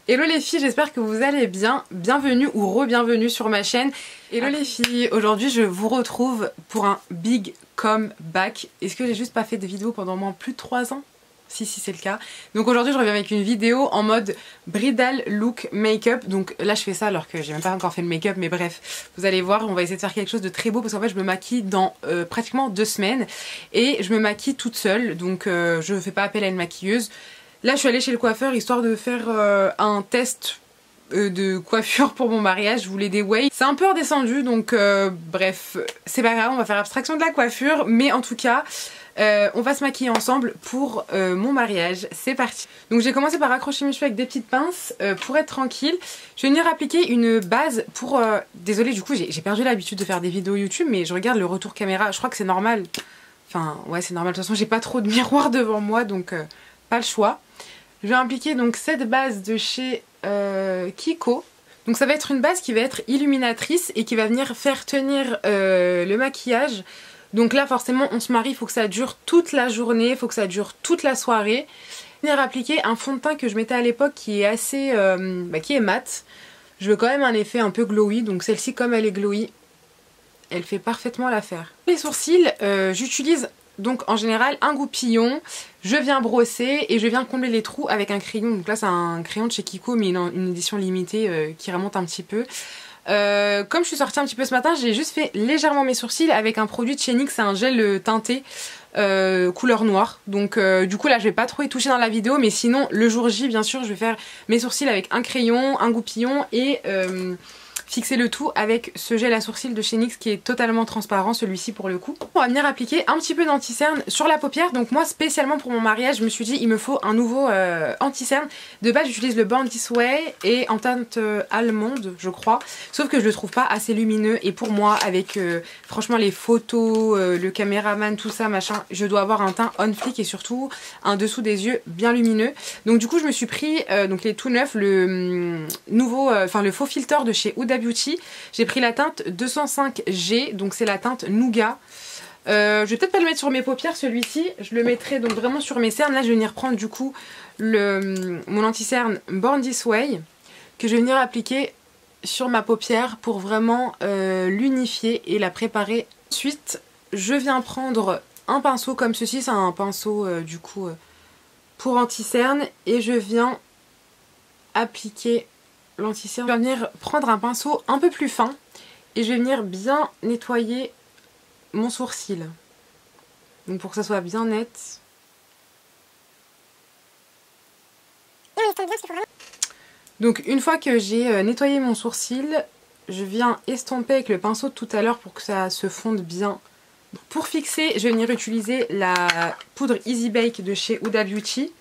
Hello les filles, j'espère que vous allez bien. Bienvenue ou re-bienvenue sur ma chaîne. Hello les filles, aujourd'hui je vous retrouve pour un big comeback. Est-ce que j'ai juste pas fait de vidéo pendant moins plus de 3 ans? Si c'est le cas. Donc aujourd'hui je reviens avec une vidéo en mode bridal look make-up. Donc là je fais ça alors que j'ai même pas encore fait le make-up, mais bref, vous allez voir, on va essayer de faire quelque chose de très beau parce qu'en fait je me maquille dans pratiquement 2 semaines et je me maquille toute seule, donc je fais pas appel à une maquilleuse. Là je suis allée chez le coiffeur histoire de faire un test de coiffure pour mon mariage. Je voulais des waves. C'est un peu redescendu, donc bref, c'est pas grave, on va faire abstraction de la coiffure, mais en tout cas on va se maquiller ensemble pour mon mariage. C'est parti. Donc j'ai commencé par accrocher mes cheveux avec des petites pinces pour être tranquille. Je vais venir appliquer une base pour... Désolée, du coup j'ai perdu l'habitude de faire des vidéos YouTube, mais je regarde le retour caméra, je crois que c'est normal. Enfin ouais, c'est normal, de toute façon j'ai pas trop de miroir devant moi, donc pas le choix. Je vais appliquer donc cette base de chez Kiko. Donc ça va être une base qui va être illuminatrice et qui va venir faire tenir le maquillage. Donc là forcément on se marie, il faut que ça dure toute la journée, il faut que ça dure toute la soirée. Je vais venir appliquer un fond de teint que je mettais à l'époque qui est assez... qui est mat. Je veux quand même un effet un peu glowy, donc celle-ci comme elle est glowy, elle fait parfaitement l'affaire. Les sourcils, j'utilise donc en général un goupillon, je viens brosser et je viens combler les trous avec un crayon. Donc là c'est un crayon de chez Kiko mais une édition limitée qui remonte un petit peu. Comme je suis sortie un petit peu ce matin, j'ai juste fait légèrement mes sourcils avec un produit de chez NYX, c'est un gel teinté couleur noire. Donc du coup là je vais pas trop y toucher dans la vidéo, mais sinon le jour J bien sûr je vais faire mes sourcils avec un crayon, un goupillon et... fixer le tout avec ce gel à sourcils de chez NYX qui est totalement transparent, celui-ci pour le coup. On va venir appliquer un petit peu d'anti-cerne sur la paupière. Donc moi spécialement pour mon mariage je me suis dit il me faut un nouveau anti-cerne. De base j'utilise le Born This Way et en teinte allemande je crois. Sauf que je le trouve pas assez lumineux et pour moi avec franchement les photos, le caméraman, tout ça machin, je dois avoir un teint on fleek et surtout un dessous des yeux bien lumineux. Donc du coup je me suis pris donc les tout neufs, le nouveau, le faux filter de chez Huda Beauty. J'ai pris la teinte 205G, donc c'est la teinte Nougat. Je vais peut-être pas le mettre sur mes paupières celui-ci, je le mettrai donc vraiment sur mes cernes. Là je vais venir prendre du coup mon anti-cerne Born This Way que je vais venir appliquer sur ma paupière pour vraiment l'unifier et la préparer. Ensuite je viens prendre un pinceau comme ceci, c'est un pinceau du coup pour anti-cerne et je viens appliquer l'anti-cerne. Je vais venir prendre un pinceau un peu plus fin et je vais venir bien nettoyer mon sourcil. Donc pour que ça soit bien net. Donc une fois que j'ai nettoyé mon sourcil, je viens estomper avec le pinceau de tout à l'heure pour que ça se fonde bien. Pour fixer, je vais venir utiliser la poudre Easy Bake de chez Huda Beauty.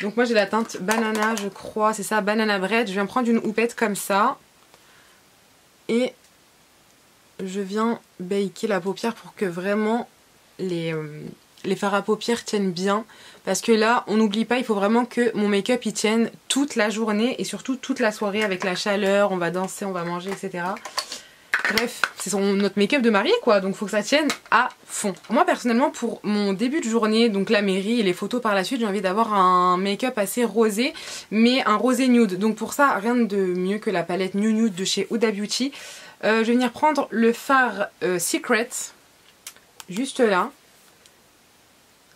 Donc moi j'ai la teinte banana je crois, c'est ça, banana bread. Je viens prendre une houppette comme ça et je viens baker la paupière pour que vraiment les fards à paupières tiennent bien. Parce que là on n'oublie pas, il faut vraiment que mon make-up il tienne toute la journée et surtout toute la soirée avec la chaleur, on va danser, on va manger etc. Bref, c'est notre make-up de mariée quoi, donc faut que ça tienne à fond. Moi personnellement pour mon début de journée, donc la mairie et les photos par la suite, j'ai envie d'avoir un make-up assez rosé, mais un rosé nude. Donc pour ça, rien de mieux que la palette New Nude de chez Huda Beauty. Je vais venir prendre le fard Secret, juste là.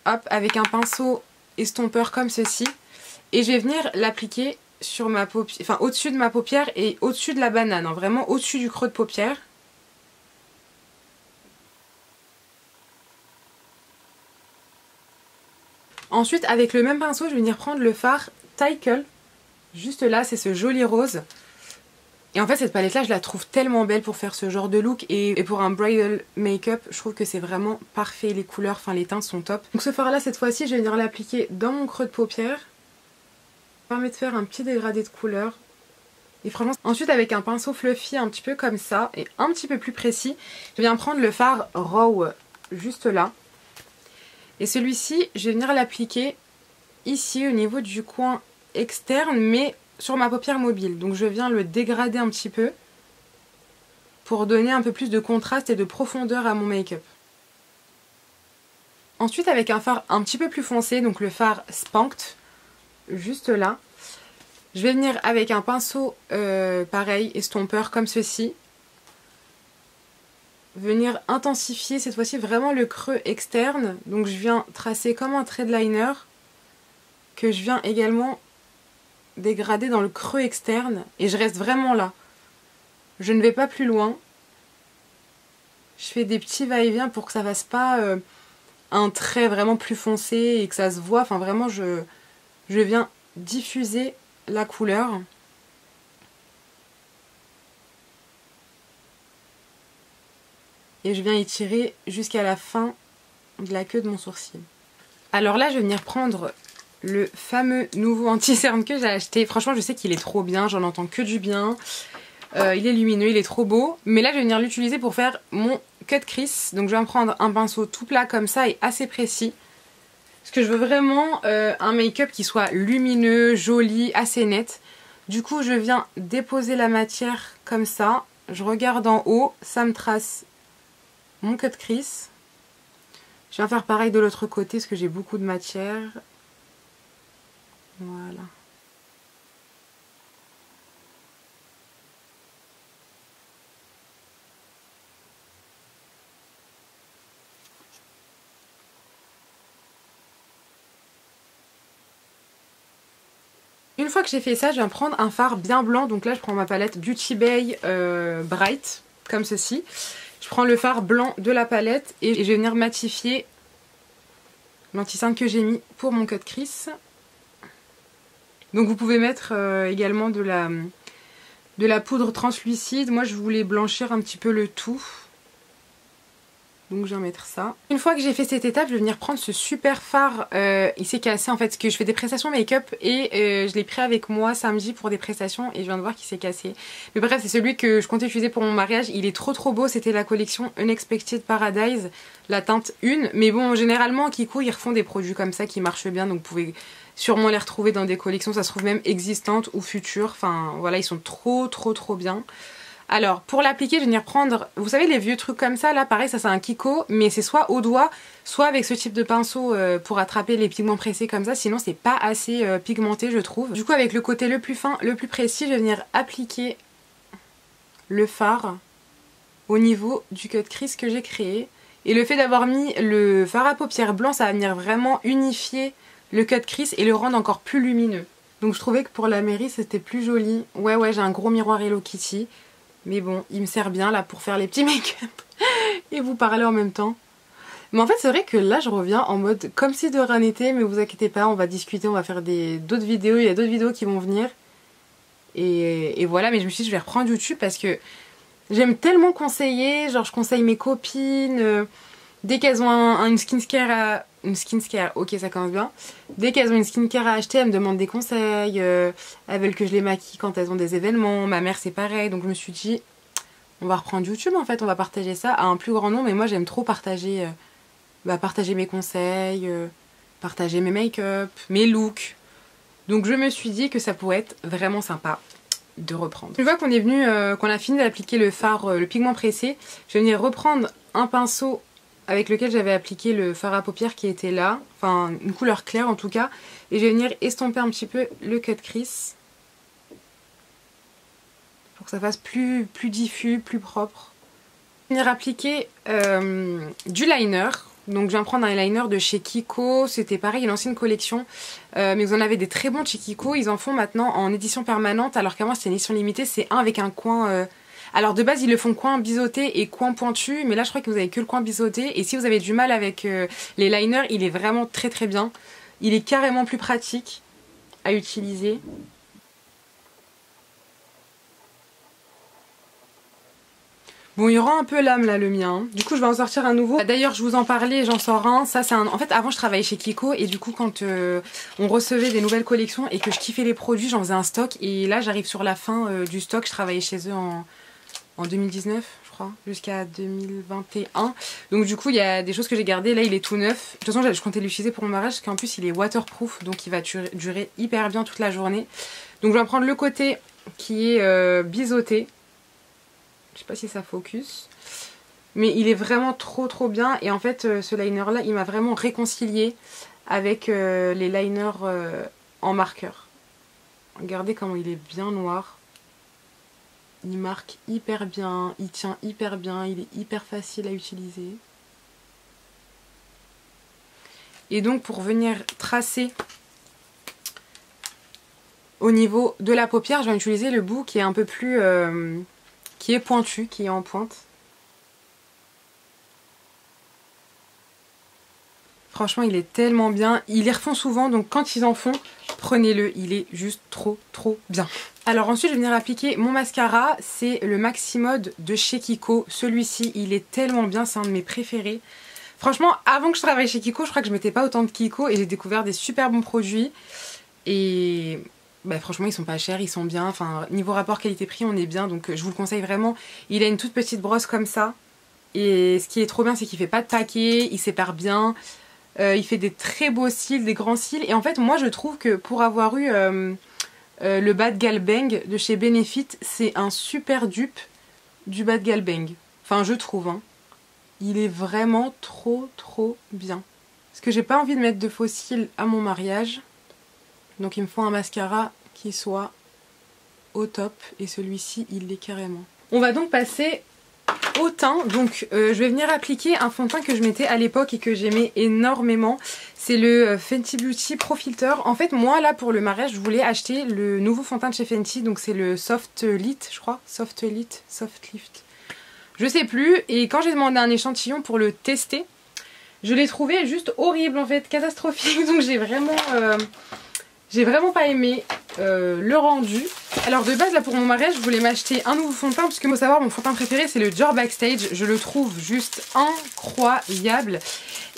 Hop, avec un pinceau estompeur comme ceci. Et je vais venir l'appliquer sur ma paupière, enfin au-dessus de ma paupière et au-dessus de la banane, hein, vraiment au-dessus du creux de paupière. Ensuite avec le même pinceau je vais venir prendre le fard Tickle, juste là, c'est ce joli rose. Et en fait cette palette là je la trouve tellement belle pour faire ce genre de look et pour un bridal make-up je trouve que c'est vraiment parfait, les couleurs, enfin les teintes sont top. Donc ce fard là cette fois-ci je vais venir l'appliquer dans mon creux de paupière. Ça permet de faire un petit dégradé de couleur. Et franchement, ensuite avec un pinceau fluffy un petit peu comme ça et un petit peu plus précis, je viens prendre le fard Raw juste là. Et celui-ci, je vais venir l'appliquer ici au niveau du coin externe mais sur ma paupière mobile. Donc je viens le dégrader un petit peu pour donner un peu plus de contraste et de profondeur à mon make-up. Ensuite avec un fard un petit peu plus foncé, donc le fard Spanked, juste là, Je vais venir avec un pinceau pareil, estompeur comme ceci. Venir intensifier cette fois-ci vraiment le creux externe. Donc je viens tracer comme un trait de liner que je viens également dégrader dans le creux externe. Et je reste vraiment là. Je ne vais pas plus loin. Je fais des petits va-et-vient pour que ça fasse pas un trait vraiment plus foncé et que ça se voit. Enfin vraiment je viens diffuser la couleur. Et je viens étirer jusqu'à la fin de la queue de mon sourcil. Alors là je vais venir prendre le fameux nouveau anti-cerne que j'ai acheté. Franchement je sais qu'il est trop bien, j'en entends que du bien. Il est lumineux, il est trop beau. Mais là je vais venir l'utiliser pour faire mon cut crease. Donc je vais prendre un pinceau tout plat comme ça et assez précis. Parce que je veux vraiment un make-up qui soit lumineux, joli, assez net. Du coup je viens déposer la matière comme ça. Je regarde en haut, ça me trace mon cut crease. Je viens faire pareil de l'autre côté parce que j'ai beaucoup de matière. Voilà. Une fois que j'ai fait ça, je viens prendre un fard bien blanc. Donc là, je prends ma palette Beauty Bay Bright, comme ceci. Je prends le fard blanc de la palette et je vais venir matifier l'anti-cerne que j'ai mis pour mon cut crease. Donc vous pouvez mettre également de la poudre translucide. Moi, je voulais blanchir un petit peu le tout. Donc je viens mettre ça. Une fois que j'ai fait cette étape, je vais venir prendre ce super fard. Il s'est cassé en fait parce que je fais des prestations make-up et je l'ai pris avec moi samedi pour des prestations et je viens de voir qu'il s'est cassé. Mais bref, c'est celui que je comptais utiliser pour mon mariage. Il est trop beau. C'était la collection Unexpected Paradise, la teinte 1. Mais bon, généralement, Kiko, ils refont des produits comme ça qui marchent bien. Donc vous pouvez sûrement les retrouver dans des collections. Ça se trouve même existantes ou futures. Enfin voilà, ils sont trop bien. Alors pour l'appliquer je vais venir prendre, vous savez les vieux trucs comme ça là, pareil ça c'est un Kiko, mais c'est soit au doigt, soit avec ce type de pinceau pour attraper les pigments pressés comme ça, sinon c'est pas assez pigmenté je trouve. Du coup avec le côté le plus fin, le plus précis, je vais venir appliquer le fard au niveau du cut crease que j'ai créé. Et le fait d'avoir mis le fard à paupières blanc, ça va venir vraiment unifier le cut crease et le rendre encore plus lumineux. Donc je trouvais que pour la mairie c'était plus joli. Ouais j'ai un gros miroir Hello Kitty. Mais bon, il me sert bien là pour faire les petits make-up et vous parler en même temps. Mais en fait c'est vrai que là je reviens en mode comme si de rien n'était, mais vous inquiétez pas, on va discuter, on va faire d'autres vidéos, il y a d'autres vidéos qui vont venir. Et voilà, mais je me suis dit je vais reprendre YouTube parce que j'aime tellement conseiller, genre je conseille mes copines, dès qu'elles ont une skincare ok ça commence bien. Dès qu'elles ont une skincare à acheter, elles me demandent des conseils, elles veulent que je les maquille quand elles ont des événements, ma mère c'est pareil, donc je me suis dit on va reprendre YouTube en fait, on va partager ça à un plus grand nombre, mais moi j'aime trop partager, partager mes conseils, partager mes make-up, mes looks, donc je me suis dit que ça pourrait être vraiment sympa de reprendre. Une fois qu'on est venu, qu'on a fini d'appliquer le fard, le pigment pressé, je vais venir reprendre un pinceau avec lequel j'avais appliqué le fard à paupières qui était là, enfin une couleur claire en tout cas, et je vais venir estomper un petit peu le cut crease pour que ça fasse plus diffus, plus propre. Je vais venir appliquer du liner, donc je viens prendre un liner de chez Kiko, c'était pareil une ancienne collection, mais vous en avez des très bons de chez Kiko, ils en font maintenant en édition permanente alors qu'avant c'était une édition limitée, c'est un avec un coin... Alors de base ils le font coin biseauté et coin pointu, mais là je crois que vous avez que le coin biseauté. Et si vous avez du mal avec les liners, il est vraiment très bien. Il est carrément plus pratique à utiliser. Bon, il y aura un peu l'âme là, le mien. Du coup, je vais en sortir un nouveau. D'ailleurs, je vous en parlais, j'en sors un. Ça, c'est un... En fait, avant, je travaillais chez Kiko et du coup, quand on recevait des nouvelles collections et que je kiffais les produits, j'en faisais un stock. Et là, j'arrive sur la fin du stock. Je travaillais chez eux en 2019, je crois, jusqu'à 2021. Donc du coup, il y a des choses que j'ai gardées. Là, il est tout neuf. De toute façon, je comptais l'utiliser pour mon mariage parce qu'en plus, il est waterproof. Donc il va durer hyper bien toute la journée. Donc je vais prendre le côté qui est biseauté. Je sais pas si ça focus. Mais il est vraiment trop bien. Et en fait, ce liner là, il m'a vraiment réconcilié avec les liners en marqueur. Regardez comment il est bien noir. Il marque hyper bien, il tient hyper bien, il est hyper facile à utiliser. Et donc pour venir tracer au niveau de la paupière, je vais utiliser le bout qui est un peu plus... qui est pointu, qui est en pointe. Franchement, il est tellement bien. Ils les refont souvent, donc quand ils en font, prenez-le. Il est juste trop bien. Alors ensuite, je vais venir appliquer mon mascara. C'est le Maximode de chez Kiko. Celui-ci, il est tellement bien. C'est un de mes préférés. Franchement, avant que je travaille chez Kiko, je crois que je mettais pas autant de Kiko. Et j'ai découvert des super bons produits. Et bah, franchement, ils sont pas chers, ils sont bien. Enfin, niveau rapport qualité-prix, on est bien. Donc je vous le conseille vraiment. Il a une toute petite brosse comme ça. Et ce qui est trop bien, c'est qu'il fait pas de taquet. Il sépare bien. Il fait des très beaux cils, des grands cils. Et en fait, moi, je trouve que pour avoir eu le Bad Gal Bang de chez Benefit, c'est un super dupe du Bad Gal Bang. Enfin, je trouve. Hein. Il est vraiment trop bien. Parce que j'ai pas envie de mettre de faux cils à mon mariage. Donc, il me faut un mascara qui soit au top. Et celui-ci, il l'est carrément. On va donc passer au teint. Donc je vais venir appliquer un fond de teint que je mettais à l'époque et que j'aimais énormément. C'est le Fenty Beauty Pro Filter. En fait moi là pour le mariage je voulais acheter le nouveau fond de teint de chez Fenty. Donc c'est le Soft Lift je crois. Soft Lift. Je sais plus. Et quand j'ai demandé un échantillon pour le tester, je l'ai trouvé juste horrible en fait. Catastrophique. Donc j'ai vraiment pas aimé le rendu. Alors de base là pour mon mariage je voulais m'acheter un nouveau fond de teint parce que faut savoir mon fond de teint préféré c'est le Dior Backstage. Je le trouve juste incroyable.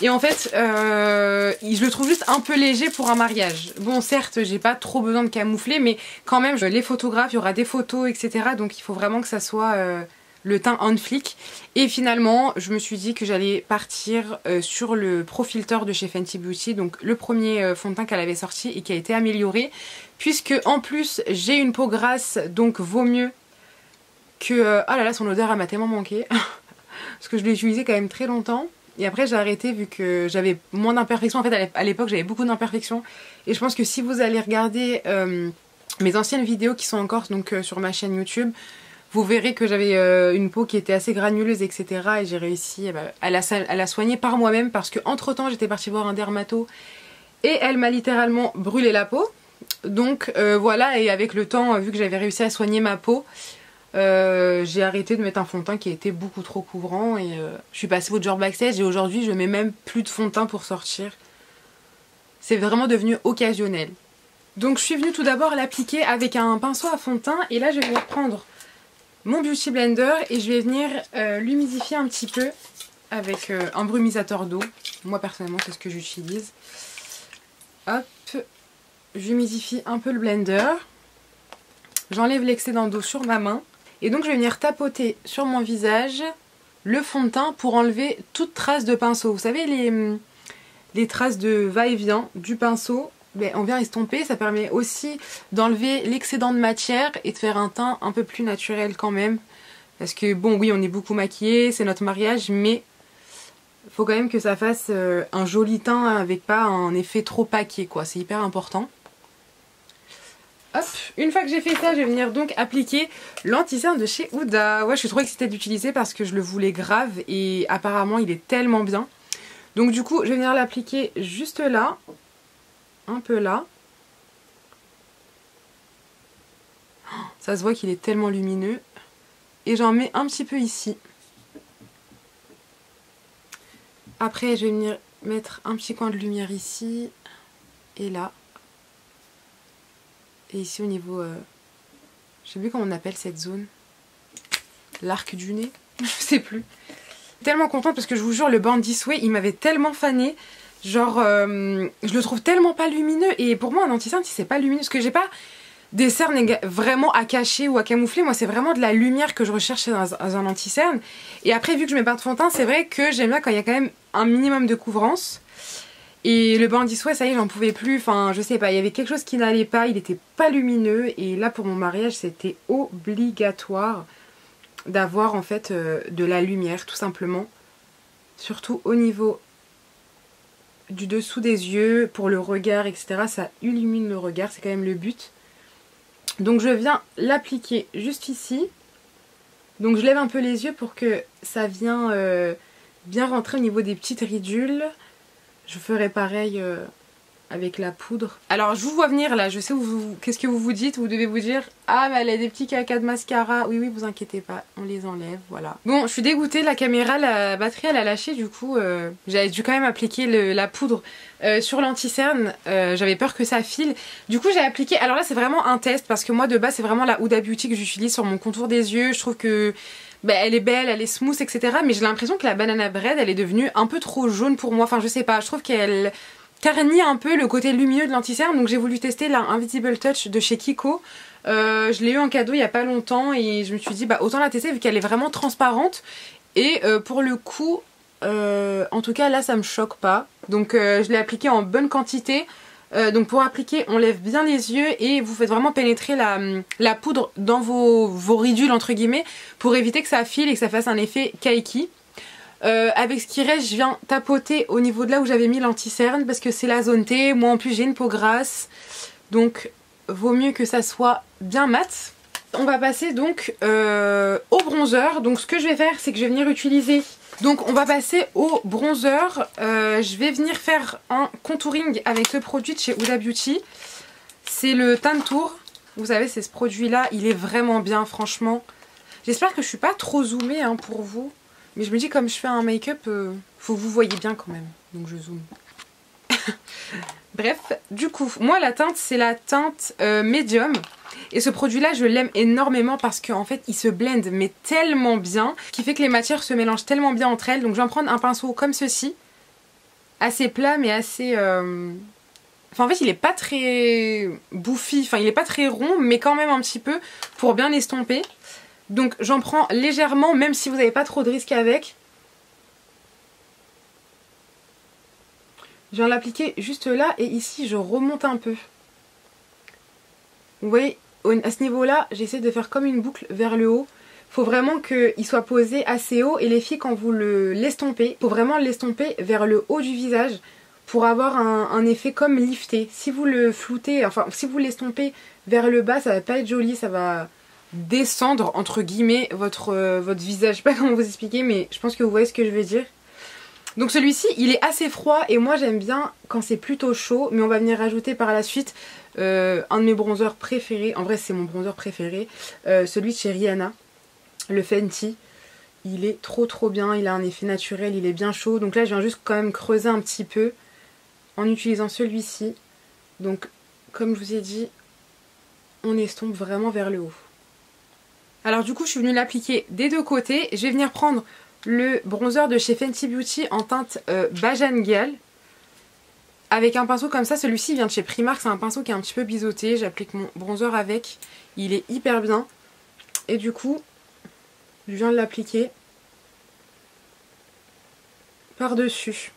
Et en fait je le trouve juste un peu léger pour un mariage. Bon certes j'ai pas trop besoin de camoufler mais quand même les photographes, il y aura des photos etc. Donc il faut vraiment que ça soit le teint on flic. Et finalement je me suis dit que j'allais partir sur le Pro Filter de chez Fenty Beauty. Donc le premier fond de teint qu'elle avait sorti et qui a été amélioré. Puisque en plus j'ai une peau grasse donc vaut mieux que... oh là là son odeur elle m'a tellement manqué. Parce que je l'ai utilisé quand même très longtemps. Et après j'ai arrêté vu que j'avais moins d'imperfections. En fait à l'époque j'avais beaucoup d'imperfections. Et je pense que si vous allez regarder mes anciennes vidéos qui sont encore donc, sur ma chaîne YouTube, vous verrez que j'avais une peau qui était assez granuleuse etc. Et j'ai réussi à la soigner par moi-même. Parce que entre temps j'étais partie voir un dermato et elle m'a littéralement brûlé la peau. Donc voilà, et avec le temps, vu que j'avais réussi à soigner ma peau, j'ai arrêté de mettre un fond de teint qui était beaucoup trop couvrant et je suis passée au Dior Backstage et aujourd'hui je mets même plus de fond de teint pour sortir. C'est vraiment devenu occasionnel. Donc je suis venue tout d'abord l'appliquer avec un pinceau à fond de teint et là je vais venir prendre mon Beauty Blender et je vais venir l'humidifier un petit peu avec un brumisateur d'eau. Moi personnellement c'est ce que j'utilise. Hop. J'humidifie un peu le blender. J'enlève l'excédent d'eau sur ma main. Et donc je vais venir tapoter sur mon visage le fond de teint pour enlever toute trace de pinceau. Vous savez les traces de va-et-vient du pinceau, ben, on vient estomper. Ça permet aussi d'enlever l'excédent de matière et de faire un teint un peu plus naturel quand même. Parce que bon oui on est beaucoup maquillé, c'est notre mariage mais... faut quand même que ça fasse un joli teint avec pas un effet trop paquet quoi, c'est hyper important. Hop, une fois que j'ai fait ça, je vais venir donc appliquer l'anti-cerne de chez Huda. Ouais, je suis trop excitée d'utiliser parce que je le voulais grave et apparemment il est tellement bien. Donc du coup, je vais venir l'appliquer juste là, un peu là. Ça se voit qu'il est tellement lumineux. Et j'en mets un petit peu ici. Après, je vais venir mettre un petit coin de lumière ici et là. Et ici au niveau... je sais plus comment on appelle cette zone. L'arc du nez. Je sais plus. Tellement contente parce que je vous jure, le Born This Way, il m'avait tellement fané. Genre, je le trouve tellement pas lumineux. Et pour moi, un anti-cerne, si c'est pas lumineux... Parce que j'ai pas des cernes vraiment à cacher ou à camoufler. Moi, c'est vraiment de la lumière que je recherche dans un anti-cerne. Et après, vu que je mets pas de fond de teint, c'est vrai que j'aime bien quand il y a quand même un minimum de couvrance. Et le Born This Way, ça y est, j'en pouvais plus. Enfin, je sais pas, il y avait quelque chose qui n'allait pas. Il était pas lumineux. Et là, pour mon mariage, c'était obligatoire d'avoir en fait de la lumière, tout simplement. Surtout au niveau du dessous des yeux, pour le regard, etc. Ça illumine le regard, c'est quand même le but. Donc je viens l'appliquer juste ici. Donc je lève un peu les yeux pour que ça vienne bien rentrer au niveau des petites ridules. Je ferai pareil avec la poudre. Alors je vous vois venir là, je sais qu'est-ce que vous vous dites. Vous devez vous dire, ah mais elle a des petits cacas de mascara. Oui oui, vous inquiétez pas, on les enlève, voilà. Bon, je suis dégoûtée, la caméra, la batterie elle a lâché, du coup j'avais dû quand même appliquer la poudre sur l'anti-cerne. J'avais peur que ça file. Du coup j'ai appliqué, alors là c'est vraiment un test parce que moi de base c'est vraiment la Huda Beauty que j'utilise sur mon contour des yeux. Je trouve que elle est belle, elle est smooth, etc. Mais j'ai l'impression que la Banana Bread elle est devenue un peu trop jaune pour moi. Enfin je sais pas, je trouve qu'elle ternit un peu le côté lumineux de l'anti-cerne. Donc j'ai voulu tester la Invisible Touch de chez Kiko. Je l'ai eu en cadeau il y a pas longtemps et je me suis dit bah autant la tester vu qu'elle est vraiment transparente. Et pour le coup, en tout cas là ça me choque pas. Donc je l'ai appliqué en bonne quantité. Donc pour appliquer, on lève bien les yeux et vous faites vraiment pénétrer la poudre dans vos ridules entre guillemets pour éviter que ça file et que ça fasse un effet kaiki. Avec ce qui reste, je viens tapoter au niveau de là où j'avais mis l'anti-cerne parce que c'est la zone T. Moi en plus j'ai une peau grasse, donc vaut mieux que ça soit bien mat. On va passer donc au bronzer. Donc ce que je vais faire, c'est que je vais venir utiliser... Donc on va passer au bronzer. Je vais venir faire un contouring avec ce produit de chez Huda Beauty. C'est le Tan Tour. Vous savez, c'est ce produit là, il est vraiment bien franchement. J'espère que je suis pas trop zoomée hein, pour vous. Mais je me dis comme je fais un make-up, faut que vous voyez bien quand même. Donc je zoome. Bref, du coup, moi la teinte c'est la teinte médium. Et ce produit là je l'aime énormément parce qu'en fait il se blende mais tellement bien, qui fait que les matières se mélangent tellement bien entre elles. Donc je vais en prendre un pinceau comme ceci, assez plat mais assez... Enfin en fait il est pas très bouffi, enfin il est pas très rond mais quand même un petit peu pour bien l'estomper. Donc j'en prends légèrement même si vous n'avez pas trop de risques avec. Je viens l'appliquer juste là et ici je remonte un peu. Vous voyez, à ce niveau là j'essaie de faire comme une boucle vers le haut. Faut vraiment qu'il soit posé assez haut et les filles quand vous l'estompez, faut vraiment l'estomper vers le haut du visage pour avoir un effet comme lifté. Si vous le floutez, enfin si vous l'estompez vers le bas ça va pas être joli, ça va descendre entre guillemets votre visage. Je sais pas comment vous expliquer mais je pense que vous voyez ce que je veux dire. Donc celui-ci il est assez froid et moi j'aime bien quand c'est plutôt chaud, mais on va venir rajouter par la suite un de mes bronzers préférés. En vrai c'est mon bronzer préféré, celui de chez Rihanna, le Fenty. Il est trop bien, il a un effet naturel, il est bien chaud. Donc là je viens juste quand même creuser un petit peu en utilisant celui-ci. Donc comme je vous ai dit, on estompe vraiment vers le haut. Alors du coup je suis venue l'appliquer des deux côtés. Je vais venir prendre le bronzer de chez Fenty Beauty en teinte Bajangyal avec un pinceau comme ça. Celui-ci vient de chez Primark, c'est un pinceau qui est un petit peu biseauté. J'applique mon bronzer avec, il est hyper bien. Et du coup je viens de l'appliquer par dessus.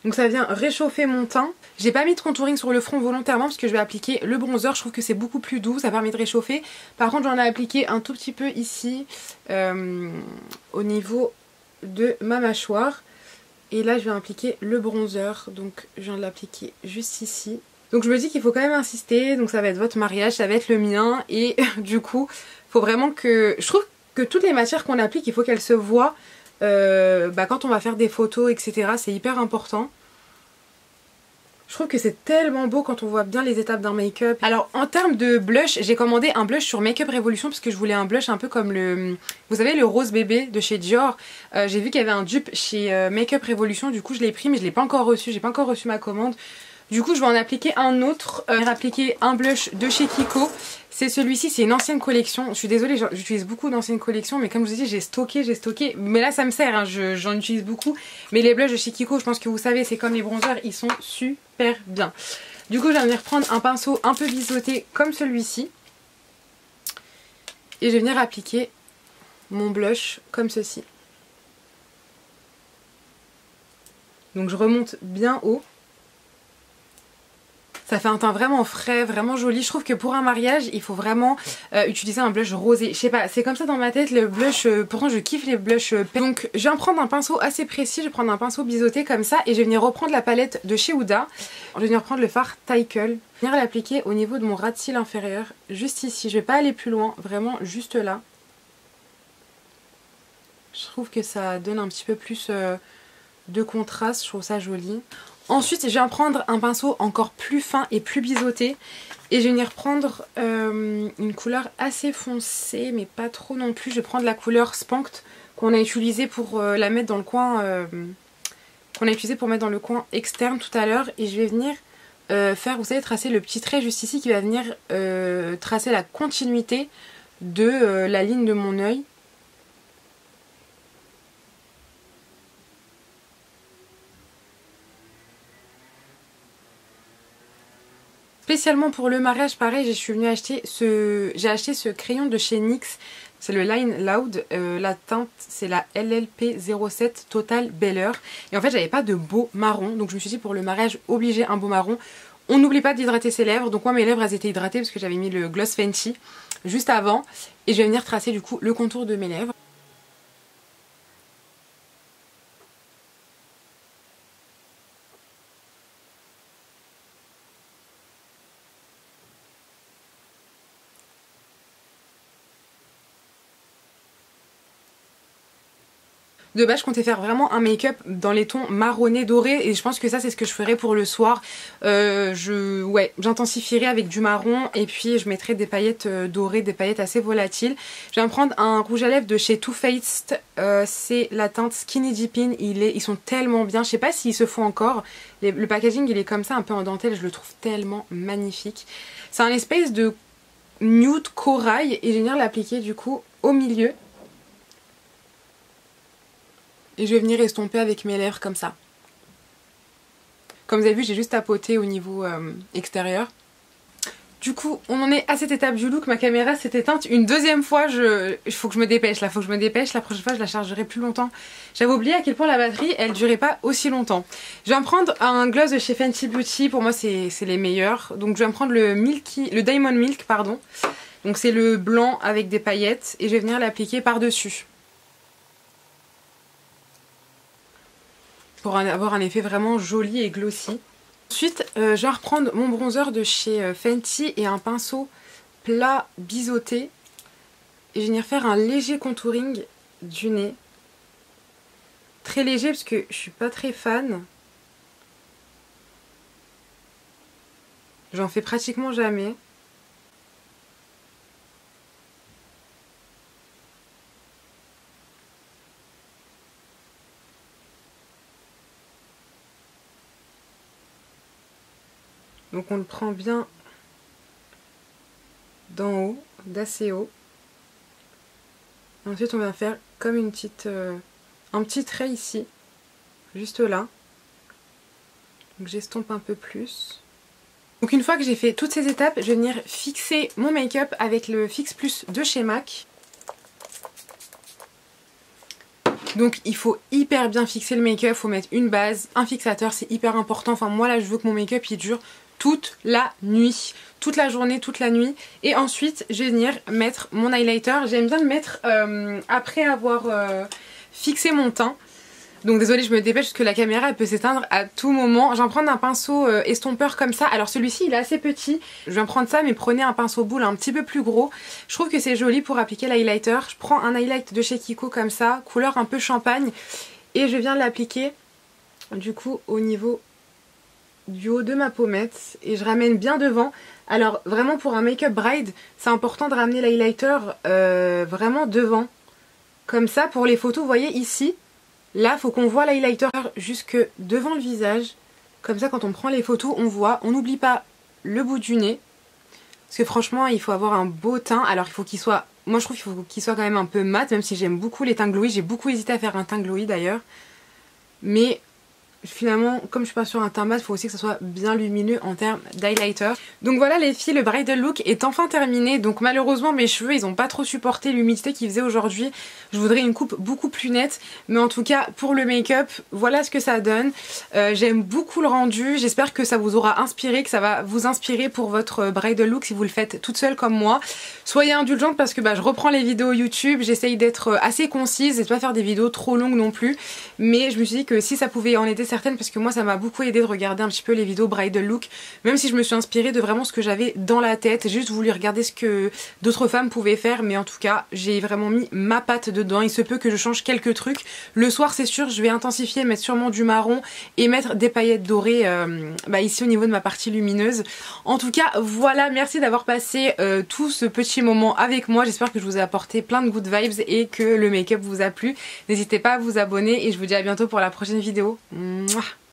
Donc ça vient réchauffer mon teint. J'ai pas mis de contouring sur le front volontairement parce que je vais appliquer le bronzer. Je trouve que c'est beaucoup plus doux, ça permet de réchauffer. Par contre j'en ai appliqué un tout petit peu ici au niveau de ma mâchoire. Et là je vais appliquer le bronzer. Donc je viens de l'appliquer juste ici. Donc je me dis qu'il faut quand même insister. Donc ça va être votre mariage, ça va être le mien. Et du coup il faut vraiment que... Je trouve que toutes les matières qu'on applique, il faut qu'elles se voient. Quand on va faire des photos etc, c'est hyper important. Je trouve que c'est tellement beau quand on voit bien les étapes d'un make-up. Alors en termes de blush, j'ai commandé un blush sur Makeup Revolution parce que je voulais un blush un peu comme le... Vous savez le rose bébé de chez Dior. J'ai vu qu'il y avait un dupe chez Makeup Revolution, du coup je l'ai pris mais je l'ai pas encore reçu, j'ai pas encore reçu ma commande. Du coup je vais en appliquer un autre, je vais appliquer un blush de chez Kiko. C'est celui-ci, c'est une ancienne collection. Je suis désolée, j'utilise beaucoup d'anciennes collections, mais comme je vous ai dit, j'ai stocké. Mais là ça me sert, hein, j'en utilise beaucoup. Mais les blushs de chez Kiko, je pense que vous savez, c'est comme les bronzers, ils sont super bien. Du coup je vais venir prendre un pinceau un peu biseauté comme celui-ci. Et je vais venir appliquer mon blush comme ceci. Donc je remonte bien haut. Ça fait un teint vraiment frais, vraiment joli. Je trouve que pour un mariage, il faut vraiment utiliser un blush rosé. Je sais pas, c'est comme ça dans ma tête, le blush, pourtant je kiffe les blushs. Donc je viens prendre un pinceau assez précis, je vais prendre un pinceau biseauté comme ça et je vais venir reprendre la palette de chez Huda. Je vais venir prendre le fard Tickle, venir l'appliquer au niveau de mon ras de cils inférieur, juste ici. Je vais pas aller plus loin, vraiment juste là. Je trouve que ça donne un petit peu plus de contraste, je trouve ça joli. Ensuite, je viens prendre un pinceau encore plus fin et plus biseauté. Et je vais venir prendre une couleur assez foncée, mais pas trop non plus. Je vais prendre la couleur Spanked qu'on a utilisée pour la mettre dans le coin... qu'on a utilisé pour mettre dans le coin externe tout à l'heure. Et je vais venir faire, vous savez, tracer le petit trait juste ici qui va venir tracer la continuité de la ligne de mon œil. Spécialement pour le mariage, pareil, je suis venue acheter j'ai acheté ce crayon de chez NYX. C'est le Line Loud, la teinte c'est la LLP07 Total Bel-Air. Et en fait j'avais pas de beau marron, donc je me suis dit pour le mariage obligé un beau marron. On n'oublie pas d'hydrater ses lèvres, donc moi mes lèvres elles étaient hydratées parce que j'avais mis le gloss Fenty juste avant. Et je vais venir tracer du coup le contour de mes lèvres. De base je comptais faire vraiment un make-up dans les tons marronnés dorés et je pense que ça c'est ce que je ferai pour le soir. J'intensifierai avec du marron et puis je mettrai des paillettes dorées, des paillettes assez volatiles. Je viens prendre un rouge à lèvres de chez Too Faced, c'est la teinte Skinny Dipping, ils sont tellement bien, je sais pas s'ils se font encore. Le packaging il est comme ça un peu en dentelle, je le trouve tellement magnifique. C'est un espèce de nude corail et je vais venir l'appliquer du coup au milieu. Et je vais venir estomper avec mes lèvres comme ça. Comme vous avez vu, j'ai juste tapoté au niveau extérieur. Du coup, on en est à cette étape du look. Ma caméra s'est éteinte une deuxième fois. Il faut que je me dépêche là, faut que je me dépêche. La prochaine fois, je la chargerai plus longtemps. J'avais oublié à quel point la batterie, elle durait pas aussi longtemps. Je vais me prendre un gloss de chez Fenty Beauty. Pour moi, c'est les meilleurs. Donc, je vais me prendre le Diamond Milk, pardon. Donc, c'est le blanc avec des paillettes. Et je vais venir l'appliquer par-dessus. Pour avoir un effet vraiment joli et glossy. Ensuite, je vais reprendre mon bronzer de chez Fenty et un pinceau plat biseauté. Et je vais venir faire un léger contouring du nez. Très léger parce que je suis pas très fan. J'en fais pratiquement jamais. Donc on le prend bien d'en haut, d'assez haut. Ensuite on va faire comme une petite, un petit trait ici, juste là. Donc j'estompe un peu plus. Donc une fois que j'ai fait toutes ces étapes, je vais venir fixer mon make-up avec le Fix Plus de chez MAC. Donc il faut hyper bien fixer le make-up, il faut mettre une base, un fixateur, c'est hyper important. Enfin moi là je veux que mon make-up il dure toute la nuit, toute la journée, toute la nuit. Et ensuite je vais venir mettre mon highlighter. J'aime bien le mettre après avoir fixé mon teint. Donc désolée, je me dépêche parce que la caméra elle peut s'éteindre à tout moment. Je vais prendre un pinceau estompeur comme ça. Alors celui-ci il est assez petit. Je vais prendre ça mais prenez un pinceau boule un petit peu plus gros. Je trouve que c'est joli pour appliquer l'highlighter. Je prends un highlight de chez Kiko comme ça, couleur un peu champagne. Et je viens l'appliquer du coup au niveau du haut de ma pommette. Et je ramène bien devant. Alors vraiment pour un make-up bride, c'est important de ramener l'highlighter vraiment devant. Comme ça pour les photos, vous voyez ici. Là, il faut qu'on voit l'highlighter jusque devant le visage. Comme ça, quand on prend les photos, on voit. On n'oublie pas le bout du nez. Parce que franchement, il faut avoir un beau teint. Alors, il faut qu'il soit... Moi, je trouve qu'il faut qu'il soit quand même un peu mat. Même si j'aime beaucoup les teints glowy. J'ai beaucoup hésité à faire un teint glowy d'ailleurs. Mais finalement comme je suis pas sur un teint mat, il faut aussi que ça soit bien lumineux en termes d'highlighter. Donc voilà les filles, le bridal look est enfin terminé. Donc malheureusement mes cheveux ils ont pas trop supporté l'humidité qu'il faisait aujourd'hui. Je voudrais une coupe beaucoup plus nette, mais en tout cas pour le make-up voilà ce que ça donne. J'aime beaucoup le rendu, j'espère que ça vous aura inspiré, que ça va vous inspirer pour votre bridal look si vous le faites toute seule comme moi. Soyez indulgente parce que je reprends les vidéos YouTube, j'essaye d'être assez concise et de pas faire des vidéos trop longues non plus, mais je me suis dit que si ça pouvait en aider certaines, parce que moi ça m'a beaucoup aidé de regarder un petit peu les vidéos bridal look, même si je me suis inspirée de vraiment ce que j'avais dans la tête, j'ai juste voulu regarder ce que d'autres femmes pouvaient faire, mais en tout cas j'ai vraiment mis ma patte dedans. Il se peut que je change quelques trucs. Le soir c'est sûr je vais intensifier, mettre sûrement du marron et mettre des paillettes dorées ici au niveau de ma partie lumineuse. En tout cas voilà, merci d'avoir passé tout ce petit moment avec moi, j'espère que je vous ai apporté plein de good vibes et que le make-up vous a plu. N'hésitez pas à vous abonner et je vous dis à bientôt pour la prochaine vidéo. Mouah.